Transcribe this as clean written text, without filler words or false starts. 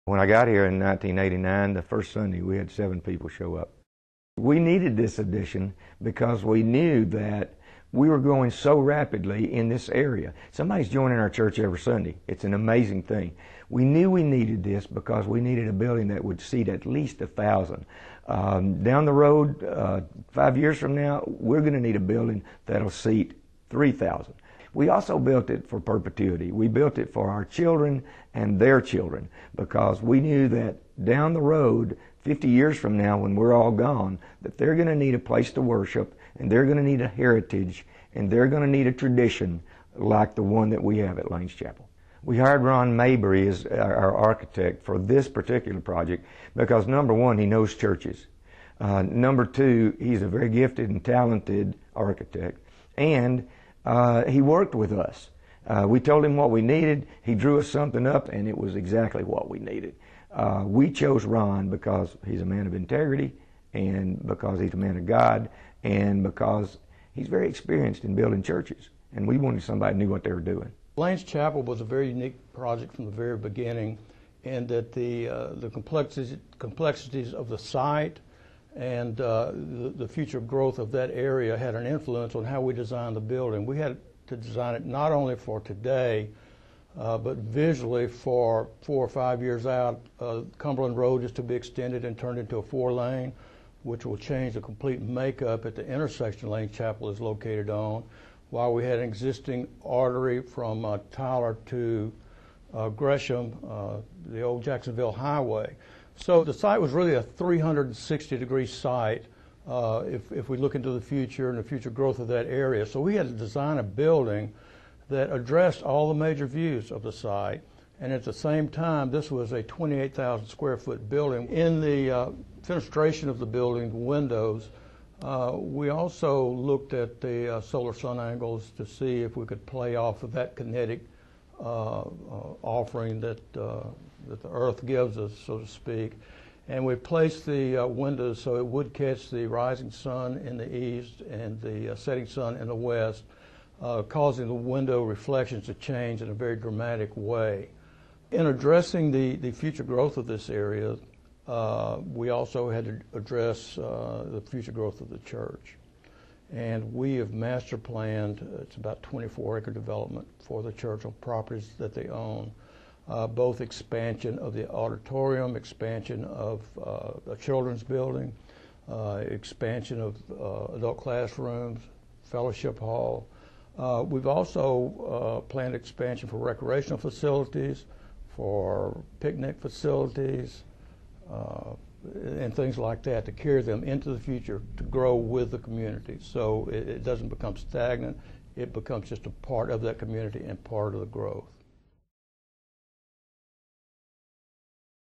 When I got here in 1989, the first Sunday, we had 7 people show up. We needed this addition because we knew that we were growing so rapidly in this area. Somebody's joining our church every Sunday. It's an amazing thing. We knew we needed this because we needed a building that would seat at least 1,000. Down the road, 5 years from now, we're going to need a building that'll seat 3,000. We also built it for perpetuity. We built it for our children and their children because we knew that down the road, 50 years from now when we're all gone, that they're going to need a place to worship, and they're going to need a heritage, and they're going to need a tradition like the one that we have at Lanes Chapel. We hired Ron Mabry as our architect for this particular project because, number one, he knows churches. Number two, he's a very gifted and talented architect, and he worked with us. We told him what we needed. He drew us something up, and it was exactly what we needed. We chose Ron because he's a man of integrity, and because he's a man of God, and because he's very experienced in building churches. And we wanted somebody who knew what they were doing. Lanes Chapel was a very unique project from the very beginning, in that the complexities of the site and the future growth of that area had an influence on how we designed the building. We had to design it not only for today, but visually for 4 or 5 years out. Cumberland Road is to be extended and turned into a 4-lane, which will change the complete makeup at the intersection Lanes Chapel is located on, while we had an existing artery from Tyler to Gresham, the old Jacksonville Highway. So the site was really a 360-degree site if we look into the future and the future growth of that area. So we had to design a building that addressed all the major views of the site, and at the same time, this was a 28,000 square foot building. In the fenestration of the building, the windows, we also looked at the solar sun angles to see if we could play off of that kinetic offering that the earth gives us, so to speak. And we placed the windows so it would catch the rising sun in the east and the setting sun in the west, causing the window reflections to change in a very dramatic way. In addressing the future growth of this area, we also had to address the future growth of the church. And we have master planned, it's about 24-acre development for the church on properties that they own, both expansion of the auditorium, expansion of a children's building, expansion of adult classrooms, fellowship hall. We've also planned expansion for recreational facilities, for picnic facilities, and things like that to carry them into the future to grow with the community. So it doesn't become stagnant, it becomes just a part of that community and part of the growth.